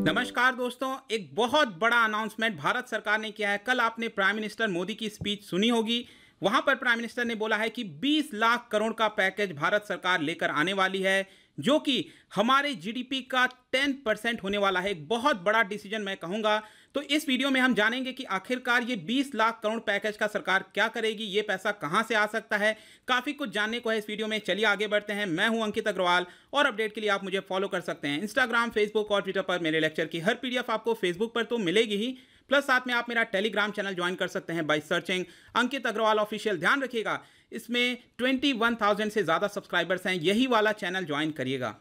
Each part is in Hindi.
नमस्कार दोस्तों, एक बहुत बड़ा अनाउंसमेंट भारत सरकार ने किया है। कल आपने प्राइम मिनिस्टर मोदी की स्पीच सुनी होगी। वहां पर प्राइम मिनिस्टर ने बोला है कि 20 लाख करोड़ का पैकेज भारत सरकार लेकर आने वाली है, जो कि हमारे जीडीपी का 10% होने वाला है। एक बहुत बड़ा डिसीजन मैं कहूंगा। तो इस वीडियो में हम जानेंगे कि आखिरकार ये 20 लाख करोड़ पैकेज का सरकार क्या करेगी, ये पैसा कहां से आ सकता है। काफी कुछ जानने को है इस वीडियो में। चलिए आगे बढ़ते हैं। मैं हूं अंकित अग्रवाल और अपडेट के लिए आप मुझे फॉलो कर सकते हैं इंस्टाग्राम, फेसबुक और ट्विटर पर। मेरे लेक्चर की हर पीडीएफ आपको फेसबुक पर तो मिलेगी ही, प्लस साथ में आप मेरा टेलीग्राम चैनल ज्वाइन कर सकते हैं by searching Ankit Agarwal official. ध्यान रखिएगा, इसमें 21,000 से ज़्यादा सब्सक्राइबर्स हैं। यही वाला चैनल ज्वाइन करिएगा।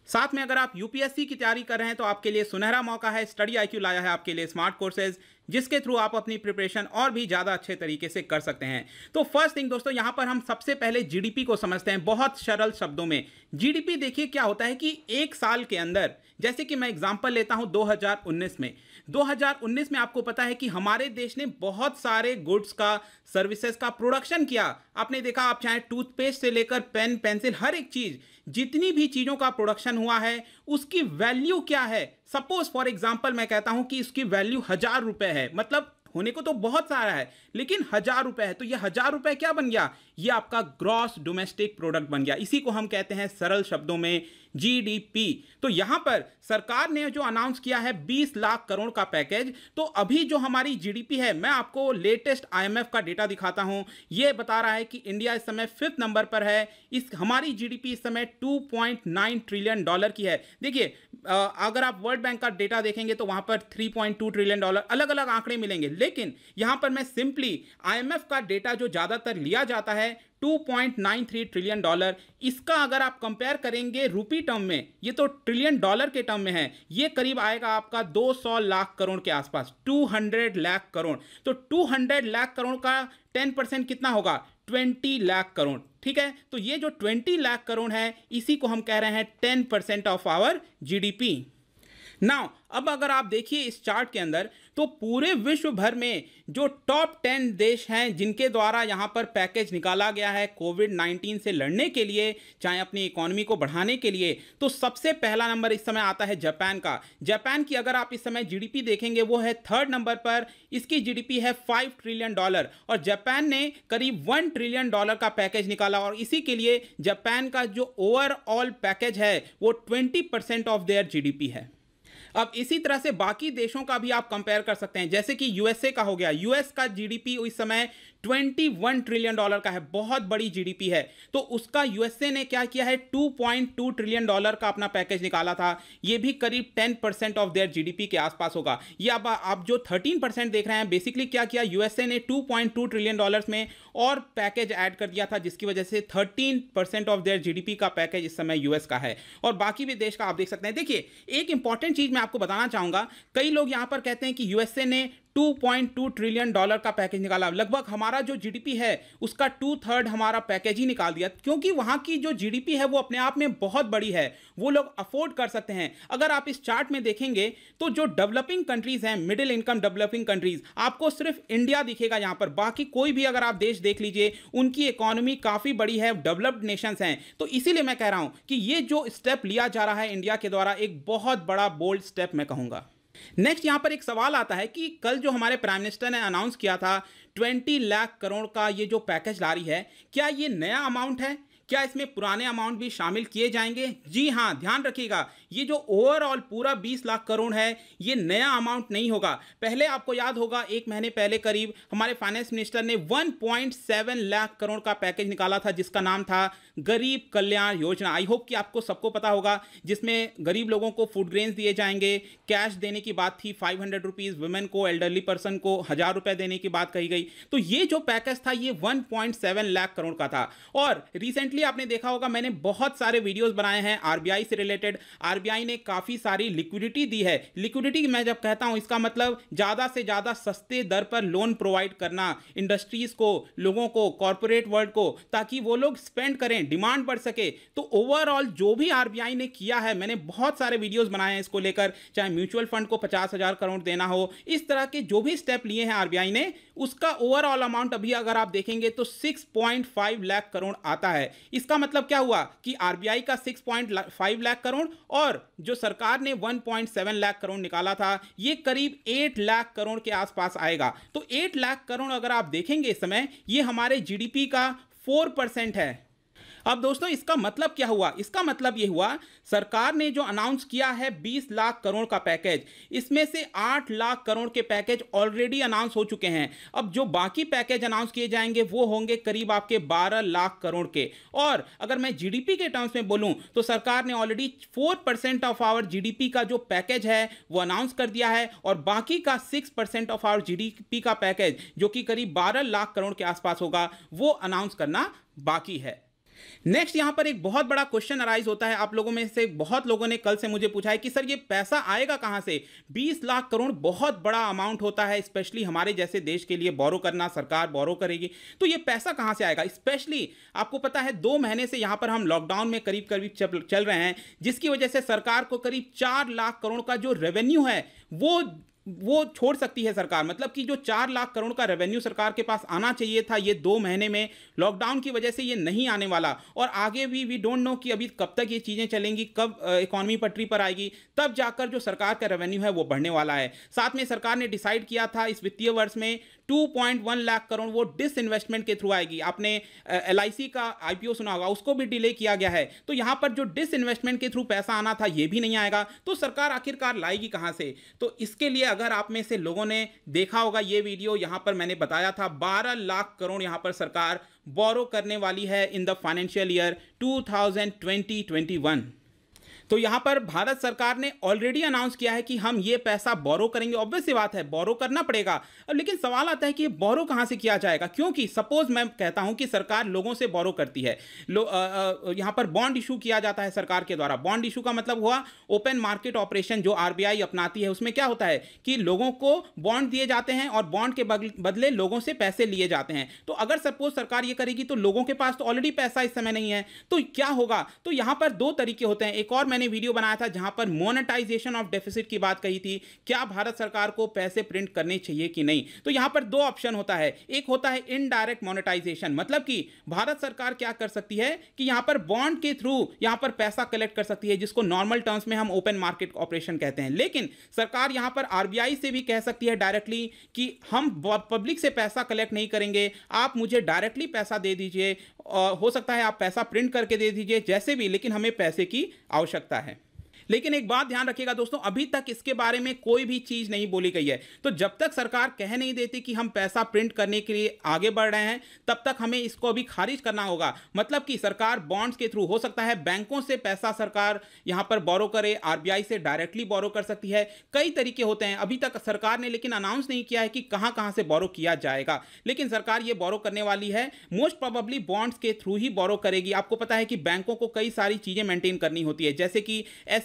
साथ में अगर आप यूपीएससी की तैयारी कर रहे हैं तो आपके लिए सुनहरा मौका है। स्टडी आईक्यू लाया है आपके लिए स्मार्ट कोर्सेज, जिसके थ्रू आप अपनी प्रिपरेशन और भी ज़्यादा अच्छे तरीके से कर सकते हैं। तो फर्स्ट थिंग दोस्तों, यहाँ पर हम सबसे पहले जीडीपी को समझते हैं बहुत सरल शब्दों में। जीडीपी देखिए क्या होता है कि एक साल के अंदर, जैसे कि मैं एग्जांपल लेता हूं 2019 में। 2019 में आपको पता है कि हमारे देश ने बहुत सारे गुड्स का, सर्विसेज का प्रोडक्शन किया। आपने देखा, आप चाहे टूथपेस्ट से लेकर पेन, पेंसिल, हर एक चीज, जितनी भी चीजों का प्रोडक्शन हुआ है उसकी वैल्यू क्या है। सपोज फॉर एग्जांपल मैं कहता हूं कि इसकी वैल्यू 1000 रुपए है। मतलब होने को तो बहुत सारा है, लेकिन 1000 रुपए है। तो ये 1000 रुपए क्या बन गया? ये आपका ग्रॉस डोमेस्टिक प्रोडक्ट बन गया। इसी को हम कहते हैं सरल शब्दों में जीडीपी। तो यहां पर सरकार ने जो अनाउंस किया है 20 लाख करोड़ का पैकेज, तो अभी जो हमारी जीडीपी है, मैं आपको लेटेस्ट आईएमएफ का डेटा दिखाता हूं। यह बता रहा है कि इंडिया इस समय 5th नंबर पर है। हमारी जीडीपी इस समय $2.9 ट्रिलियन की है। देखिए, अगर आप वर्ल्ड बैंक का डेटा देखेंगे तो वहां पर $3.2 ट्रिलियन, अलग अलग आंकड़े मिलेंगे। लेकिन यहां पर मैं सिंपली आईएमएफ का डेटा जो ज्यादातर लिया जाता है, $2.93 ट्रिलियन। इसका अगर आप कंपेयर करेंगे रूपी टर्म में, ये तो ट्रिलियन डॉलर के टर्म में है, ये करीब आएगा आपका 200 लाख करोड़ के आसपास, 200 लाख करोड़। तो 200 लाख करोड़ का 10% कितना होगा? 20 लाख करोड़। ठीक है, तो ये जो 20 लाख करोड़ है, इसी को हम कह रहे हैं 10% ऑफ आवर जीडीपी। नाउ अब अगर आप देखिए इस चार्ट के अंदर, तो पूरे विश्व भर में जो टॉप 10 देश हैं जिनके द्वारा यहां पर पैकेज निकाला गया है कोविड-19 से लड़ने के लिए, चाहे अपनी इकोनॉमी को बढ़ाने के लिए, तो सबसे पहला नंबर इस समय आता है जापान का। जापान की अगर आप इस समय जीडीपी देखेंगे, वो है 3rd नंबर पर। इसकी जीडीपी है $5 ट्रिलियन और जापान ने करीब $1 ट्रिलियन का पैकेज निकाला। और इसी के लिए जापान का जो ओवरऑल पैकेज है वो 20% ऑफ देयर जीडीपी है। अब इसी तरह से बाकी देशों का भी आप कंपेयर कर सकते हैं, जैसे कि यूएसए का हो गया। यूएस का जीडीपी इस समय $21 ट्रिलियन का है, बहुत बड़ी जीडीपी है। तो उसका यूएसए ने क्या किया है, $2.2 ट्रिलियन का अपना पैकेज निकाला था। ये भी करीब 10% ऑफ देयर जीडीपी के आसपास होगा। ये अब आप जो 13% देख रहे हैं, बेसिकली क्या किया, यूएसए ने $2.2 ट्रिलियन में और पैकेज ऐड कर दिया था, जिसकी वजह से 13% ऑफ देयर जीडीपी का पैकेज इस समय यूएस का है। और बाकी भी देश का आप देख सकते हैं। देखिए, एक इंपॉर्टेंट चीज मैं आपको बताना चाहूंगा। कई लोग यहां पर कहते हैं कि यूएसए ने $2.2 ट्रिलियन का पैकेज निकाला। लगभग हमारा जो जीडीपी है उसका 2/3 हमारा पैकेज ही निकाल दिया, क्योंकि वहां की जो जीडीपी है वो अपने आप में बहुत बड़ी है, वो लोग अफोर्ड कर सकते हैं। अगर आप इस चार्ट में देखेंगे तो जो डेवलपिंग कंट्रीज हैं, मिडिल इनकम डेवलपिंग कंट्रीज, आपको सिर्फ इंडिया दिखेगा यहां पर। बाकी कोई भी अगर आप देश देख लीजिए, उनकी इकोनॉमी काफी बड़ी है, डेवलप्ड नेशंस हैं। तो इसीलिए मैं कह रहा हूं कि ये जो स्टेप लिया जा रहा है इंडिया के द्वारा, एक बहुत बड़ा बोल्ड स्टेप मैं कहूंगा। नेक्स्ट यहां पर एक सवाल आता है कि कल जो हमारे प्राइम मिनिस्टर ने अनाउंस किया था 20 लाख करोड़ का ये जो पैकेज ला रही है, क्या ये नया अमाउंट है? क्या इसमें पुराने अमाउंट भी शामिल किए जाएंगे? जी हां, ध्यान रखिएगा, ये जो ओवरऑल पूरा 20 लाख करोड़ है, ये नया अमाउंट नहीं होगा। पहले आपको याद होगा, एक महीने पहले करीब हमारे फाइनेंस मिनिस्टर ने 1.7 लाख करोड़ का पैकेज निकाला था, जिसका नाम था गरीब कल्याण योजना। आई होप कि आपको सबको पता होगा, जिसमें गरीब लोगों को फूड ग्रेन्स दिए जाएंगे, कैश देने की बात थी 500 रुपीज, वुमेन को, एल्डरली पर्सन को 1000 रुपए देने की बात कही गई। तो ये जो पैकेज था ये 1.7 लाख करोड़ का था। और रिसेंटली आपने देखा होगा, मैंने बहुत सारे वीडियोस बनाए हैं आरबीआई से रिलेटेड। आरबीआई ने काफी सारी लिक्विडिटी दी है। लिक्विडिटी मैं जब कहता हूं, इसका मतलब ज्यादा से ज्यादा सस्ते दर पर लोन प्रोवाइड करना इंडस्ट्रीज को, लोगों को, कॉर्पोरेट वर्ल्ड को, ताकि वो लोग स्पेंड करें, डिमांड बढ़ सके। तो ओवरऑल जो भी आरबीआई ने किया है, मैंने बहुत सारे वीडियोस बनाए हैं इसको लेकर, चाहे म्यूचुअल फंड को 50,000 करोड़ देना हो, इस तरह के जो भी स्टेप लिए हैं आरबीआई ने, उसका ओवरऑल अमाउंट अभी अगर आप देखेंगे तो 6.5 लाख करोड़ आता है। इसका मतलब क्या हुआ कि आरबीआई का 6.5 लाख करोड़ और जो सरकार ने 1.7 लाख करोड़ निकाला था, ये करीब 8 लाख करोड़ के आसपास आएगा। तो 8 लाख करोड़ अगर आप देखेंगे इस समय, ये हमारे जीडीपी का 4% है। अब दोस्तों इसका मतलब क्या हुआ? इसका मतलब ये हुआ, सरकार ने जो अनाउंस किया है 20 लाख करोड़ का पैकेज, इसमें से 8 लाख करोड़ के पैकेज ऑलरेडी अनाउंस हो चुके हैं। अब जो बाकी पैकेज अनाउंस किए जाएंगे वो होंगे करीब आपके 12 लाख करोड़ के। और अगर मैं जीडीपी के टर्म्स में बोलूं तो सरकार ने ऑलरेडी 4% ऑफ आवर जीडीपी का जो पैकेज है वो अनाउंस कर दिया है, और बाकी का 6% ऑफ आवर जीडीपी का पैकेज जो कि करीब 12 लाख करोड़ के आसपास होगा, वो अनाउंस करना बाकी है। नेक्स्ट यहां पर एक बहुत बड़ा क्वेश्चन अराइज होता है। आप लोगों में से बहुत लोगों ने कल से मुझे पूछा है कि सर ये पैसा आएगा कहां से? 20 लाख करोड़ बहुत बड़ा अमाउंट होता है, स्पेशली हमारे जैसे देश के लिए बोरो करना, सरकार बोरो करेगी तो ये पैसा कहां से आएगा? स्पेशली आपको पता है 2 महीने से यहां पर हम लॉकडाउन में करीब करीब चल रहे हैं, जिसकी वजह से सरकार को करीब 4 लाख करोड़ का जो रेवेन्यू है वो छोड़ सकती है सरकार। मतलब कि जो 4 लाख करोड़ का रेवेन्यू सरकार के पास आना चाहिए था, ये 2 महीने में लॉकडाउन की वजह से ये नहीं आने वाला, और आगे भी वी डोंट नो कि अभी कब तक ये चीज़ें चलेंगी, कब इकॉनमी पटरी पर आएगी, तब जाकर जो सरकार का रेवेन्यू है वो बढ़ने वाला है। साथ में सरकार ने डिसाइड किया था इस वित्तीय वर्ष में 2.1 लाख करोड़ वो डिसइन्वेस्टमेंट के थ्रू आएगी। आपने एलआईसी का आईपीओ सुना होगा, उसको भी डिले किया गया है। तो यहां पर जो डिसइन्वेस्टमेंट के थ्रू पैसा आना था ये भी नहीं आएगा, तो सरकार आखिरकार लाएगी कहां से? तो इसके लिए अगर आप में से लोगों ने देखा होगा ये वीडियो, यहां पर मैंने बताया था 12 लाख करोड़ यहां पर सरकार बोरो करने वाली है इन द फाइनेंशियल ईयर 2020-21। तो यहां पर भारत सरकार ने ऑलरेडी अनाउंस किया है कि हम ये पैसा बोरो करेंगे। ऑब्वियस सी बात है, बोरो करना पड़ेगा। अब लेकिन सवाल आता है कि ये बोरो कहां से किया जाएगा? क्योंकि सपोज मैं कहता हूं कि सरकार लोगों से बोरो करती है, यहां पर बॉन्ड इशू किया जाता है सरकार के द्वारा। बॉन्ड इशू का मतलब हुआ ओपन मार्केट ऑपरेशन जो आरबीआई अपनाती है। उसमें क्या होता है कि लोगों को बॉन्ड दिए जाते हैं और बॉन्ड के बदले लोगों से पैसे लिए जाते हैं। तो अगर सपोज सरकार ये करेगी तो लोगों के पास तो ऑलरेडी पैसा इस समय नहीं है, तो क्या होगा? तो यहां पर 2 तरीके होते हैं। एक और मैंने वीडियो बनाया था जहां पर मोनेटाइजेशन ऑफ डेफिसिट की बात कही थी, क्या भारत सरकार को पैसे प्रिंट करने चाहिए कि नहीं। तो यहां पर 2 ऑप्शन होता है। एक होता है इनडायरेक्ट मोनेटाइजेशन, मतलब कि भारत सरकार क्या कर सकती है कि यहां पर बॉन्ड के थ्रू यहां पर पैसा कलेक्ट कर सकती है, जिसको नॉर्मल टर्म्स में हम ओपन मार्केट ऑपरेशन कहते हैं। लेकिन सरकार यहां पर आरबीआई से भी कह सकती है डायरेक्टली कि हम पब्लिक से पैसा कलेक्ट नहीं करेंगे, आप मुझे डायरेक्टली पैसा दे दीजिए, हो सकता है आप पैसा प्रिंट करके दे दीजिए, जैसे भी, लेकिन हमें पैसे की आवश्यकता है। लेकिन एक बात ध्यान रखिएगा दोस्तों, अभी तक इसके बारे में कोई भी चीज नहीं बोली गई है। तो जब तक सरकार कह नहीं देती कि हम पैसा प्रिंट करने के लिए आगे बढ़ रहे हैं, तब तक हमें इसको अभी खारिज करना होगा। मतलब कि सरकार बॉन्ड्स के थ्रू, हो सकता है बैंकों से पैसा सरकार यहां पर बोरो करे, आरबीआई से डायरेक्टली बोरो कर सकती है, कई तरीके होते हैं। अभी तक सरकार ने लेकिन अनाउंस नहीं किया है कि कहां कहां से बोरो किया जाएगा, लेकिन सरकार ये बोरो करने वाली है। मोस्ट प्रोबेबली बॉन्ड्स के थ्रू ही बोरो करेगी। आपको पता है कि बैंकों को कई सारी चीजें मेंटेन करनी होती है, जैसे कि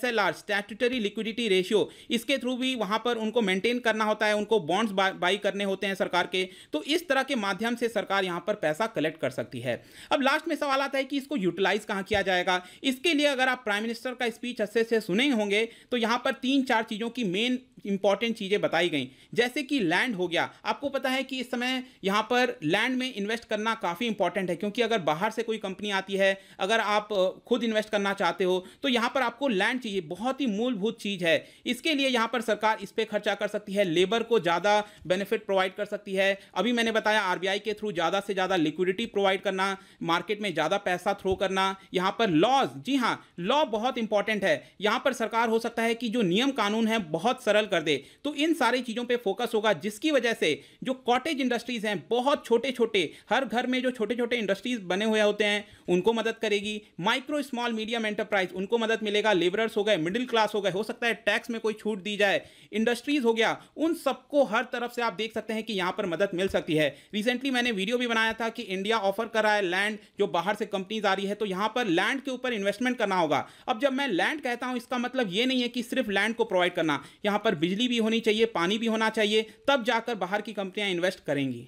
स्टैट्यूटरी लिक्विडिटी रेशियो, इसके थ्रू भी वहां पर उनको मेंटेन करना होता है, उनको बॉन्ड्स बाई करने होते हैं सरकार के। तो इस तरह के माध्यम से सरकार यहां पर पैसा कलेक्ट कर सकती है। अब लास्ट में सवाल आता है कि इसको यूटिलाइज कहां किया जाएगा। इसके लिए अगर आप प्राइम मिनिस्टर का स्पीच अच्छे से सुने होंगे तो यहां पर 3-4 चीजों की मेन इंपॉर्टेंट चीजें बताई गई, जैसे कि लैंड हो गया। आपको पता है कि इस समय यहां पर लैंड में इन्वेस्ट करना काफी इंपॉर्टेंट है, क्योंकि अगर बाहर से कोई कंपनी आती है, अगर आप खुद इन्वेस्ट करना चाहते हो तो यहां पर आपको लैंड चाहिए, बहुत ही मूलभूत चीज है। इसके लिए यहां पर सरकार इस पे खर्चा कर सकती है, लेबर को ज्यादा बेनिफिट प्रोवाइड कर सकती है। अभी मैंने बताया आरबीआई के थ्रू ज्यादा से ज्यादा लिक्विडिटी प्रोवाइड करना, मार्केट में ज्यादा पैसा थ्रो करना। यहां पर लॉज, जी हां, लॉ बहुत इंपॉर्टेंट है। यहां पर सरकार हो सकता है कि जो नियम कानून है बहुत सरल कर दे। तो इन सारी चीजों पे फोकस होगा, जिसकी वजह से जो कॉटेज इंडस्ट्रीज हैं, बहुत छोटे छोटे, हर घर में जो छोटे छोटे इंडस्ट्रीज बने हुए होते हैं, उनको मदद करेगी। माइक्रो स्मॉल मीडियम एंटरप्राइज, उनको मदद मिलेगा। लेबरर्स हो गए, मिडिल क्लास हो गए, हो सकता है टैक्स में कोई छूट दी जाए। इंडस्ट्रीज हो गया, उन सबको हर तरफ से आप देख सकते हैं कि यहां पर मदद मिल सकती है। रिसेंटली मैंने वीडियो भी बनाया था कि इंडिया ऑफर कर रहा है लैंड, जो बाहर से कंपनीज आ रही है, तो यहां पर लैंड के ऊपर इन्वेस्टमेंट करना होगा। अब जब मैं लैंड कहता हूं, इसका मतलब यह नहीं है कि सिर्फ लैंड को प्रोवाइड करना, यहां पर बिजली भी होनी चाहिए, पानी भी होना चाहिए, तब जाकर बाहर की कंपनियां इन्वेस्ट करेंगी।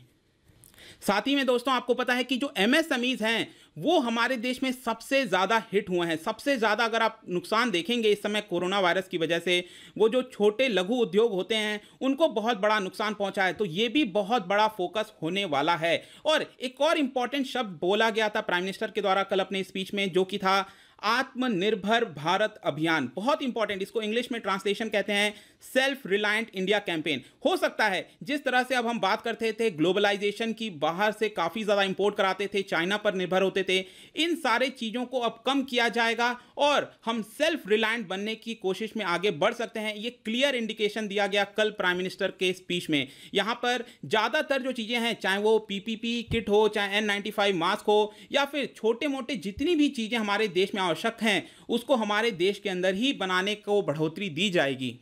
साथ ही में दोस्तों आपको पता है कि जो एमएसएमईज हैं वो हमारे देश में सबसे ज़्यादा हिट हुए हैं। सबसे ज़्यादा अगर आप नुकसान देखेंगे इस समय कोरोना वायरस की वजह से, वो जो छोटे लघु उद्योग होते हैं उनको बहुत बड़ा नुकसान पहुंचा है। तो ये भी बहुत बड़ा फोकस होने वाला है। और एक और इंपॉर्टेंट शब्द बोला गया था प्राइम मिनिस्टर के द्वारा कल अपने स्पीच में, जो कि था आत्मनिर्भर भारत अभियान। बहुत इंपॉर्टेंट, इसको इंग्लिश में ट्रांसलेशन कहते हैं सेल्फ रिलायंट इंडिया कैंपेन। हो सकता है जिस तरह से अब हम बात करते थे ग्लोबलाइजेशन की, बाहर से काफ़ी ज़्यादा इंपोर्ट कराते थे, चाइना पर निर्भर होते थे, इन सारे चीज़ों को अब कम किया जाएगा और हम सेल्फ रिलायंट बनने की कोशिश में आगे बढ़ सकते हैं। ये क्लियर इंडिकेशन दिया गया कल प्राइम मिनिस्टर के स्पीच में। यहाँ पर ज़्यादातर जो चीज़ें हैं, चाहे वो पीपीपी किट हो, चाहे N95 मास्क हो, या फिर छोटे मोटे जितनी भी चीज़ें हमारे देश में आवश्यक हैं, उसको हमारे देश के अंदर ही बनाने को बढ़ोतरी दी जाएगी।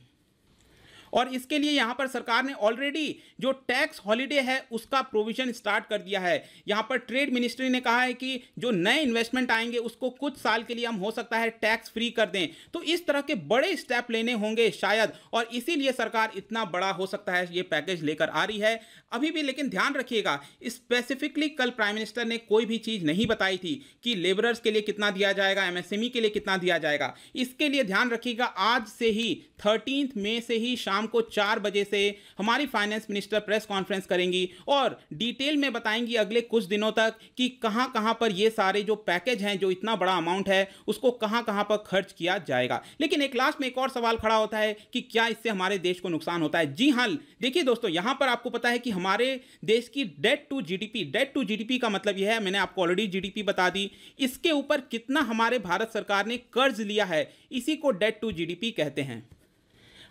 और इसके लिए यहाँ पर सरकार ने ऑलरेडी जो टैक्स हॉलिडे है उसका प्रोविजन स्टार्ट कर दिया है। यहाँ पर ट्रेड मिनिस्ट्री ने कहा है कि जो नए इन्वेस्टमेंट आएंगे उसको कुछ साल के लिए हम हो सकता है टैक्स फ्री कर दें। तो इस तरह के बड़े स्टेप लेने होंगे शायद, और इसीलिए सरकार इतना बड़ा हो सकता है ये पैकेज लेकर आ रही है अभी भी। लेकिन ध्यान रखिएगा, स्पेसिफिकली कल प्राइम मिनिस्टर ने कोई भी चीज़ नहीं बताई थी कि लेबरर्स के लिए कितना दिया जाएगा, एमएसएमई के लिए कितना दिया जाएगा। इसके लिए ध्यान रखिएगा, आज से ही 13 मई से ही शाम को 4 बजे से हमारी फाइनेंस मिनिस्टर प्रेस कॉन्फ्रेंस करेंगी और डिटेल में बताएंगी अगले कुछ दिनों तक कि कहां कहां पर ये सारे जो पैकेज हैं, जो इतना बड़ा अमाउंट है, उसको कहां कहां पर खर्च किया जाएगा। लेकिन एक लास्ट में एक और सवाल खड़ा होता है कि क्या इससे हमारे देश को नुकसान होता है। जी हां, देखिए दोस्तों, यहां पर आपको पता है कि हमारे देश की डेट टू जीडीपी का मतलब यह है, मैंने आपको ऑलरेडी जीडीपी बता दी, इसके ऊपर कितना हमारे भारत सरकार ने कर्ज लिया है, इसी को डेट टू जीडीपी कहते हैं।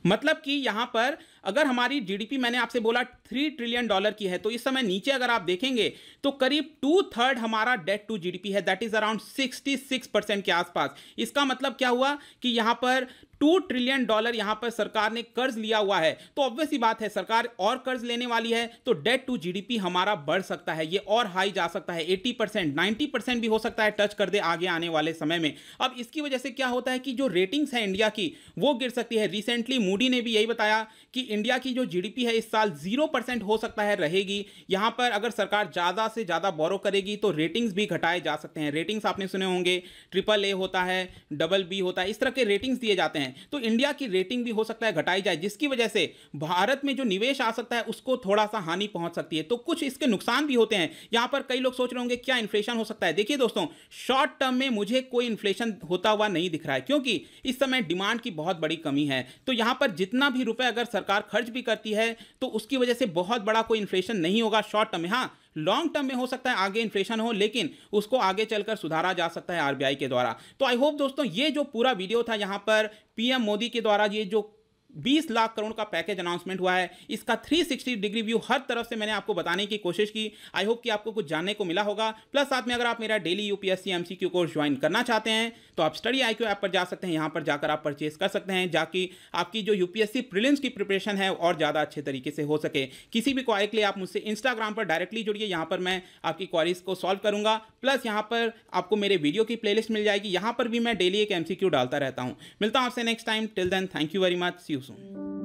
मतलब कि यहां पर अगर हमारी जीडीपी मैंने आपसे बोला $3 ट्रिलियन की है, तो इस समय नीचे अगर आप देखेंगे तो करीब 2/3 हमारा डेट टू जीडीपी है, दैट इज अराउंड 66% के आसपास। इसका मतलब क्या हुआ कि यहां पर $2 ट्रिलियन यहां पर सरकार ने कर्ज लिया हुआ है। तो ऑब्वियस ही बात है, सरकार और कर्ज लेने वाली है तो डेट टू जीडीपी हमारा बढ़ सकता है, ये और हाई जा सकता है, 80% 90% भी हो सकता है टच कर दे आगे आने वाले समय में। अब इसकी वजह से क्या होता है कि जो रेटिंग्स है इंडिया की वो गिर सकती है। रिसेंटली मूडी ने भी यही बताया कि इंडिया की जो जीडीपी है इस साल 0% हो सकता है रहेगी। यहां पर अगर सरकार ज्यादा से ज्यादा बोरो करेगी तो रेटिंग्स भी घटाए जा सकते हैं। रेटिंग्स आपने सुने होंगे, AAA होता है, BB होता है, इस तरह के रेटिंग्स दिए जाते हैं। तो इंडिया की रेटिंग भी हो सकता है घटाई जाए, जिसकी वजह से भारत में जो निवेश आ सकता है उसको थोड़ा सा हानि पहुंच सकती है। तो कुछ इसके नुकसान भी होते हैं। यहां पर कई लोग सोच रहे होंगे क्या इन्फ्लेशन हो सकता है। देखिए दोस्तों, शॉर्ट टर्म में मुझे कोई इन्फ्लेशन होता हुआ नहीं दिख रहा है, क्योंकि इस समय डिमांड की बहुत बड़ी कमी है। तो यहां पर जितना भी रुपए अगर सरकार खर्च भी करती है तो उसकी वजह से बहुत बड़ा कोई इन्फ्लेशन नहीं होगा शॉर्ट टर्म में। हाँ, लॉन्ग टर्म में हो सकता है आगे इन्फ्लेशन हो, लेकिन उसको आगे चलकर सुधारा जा सकता है आरबीआई के द्वारा। तो आई होप दोस्तों ये जो पूरा वीडियो था, यहां पर पीएम मोदी के द्वारा ये जो 20 लाख करोड़ का पैकेज अनाउंसमेंट हुआ है, इसका 360 डिग्री व्यू हर तरफ से मैंने आपको बताने की कोशिश की। आई होप कि आपको कुछ जानने को मिला होगा। प्लस साथ में अगर आप मेरा daily UPSC MCQ course join करना चाहते हैं तो आप स्टडी IQ ऐप पर जा सकते हैं, यहां पर जाकर आप परचेस कर सकते हैं, जाकि आपकी जो यूपीएससी प्रीलिम्स की प्रिपरेशन है और ज़्यादा अच्छे तरीके से हो सके। किसी भी क्वारी के लिए आप मुझसे इंस्टाग्राम पर डायरेक्टली जुड़िए, यहाँ पर मैं आपकी क्वारीज को सॉल्व करूंगा। प्लस यहाँ पर आपको मेरे वीडियो की प्लेलिस्ट मिल जाएगी, यहाँ पर भी मैं डेली एक MCQ डालता रहता हूँ। मिलता हूँ आपसे next time. Till then, thank you very much, see you soon.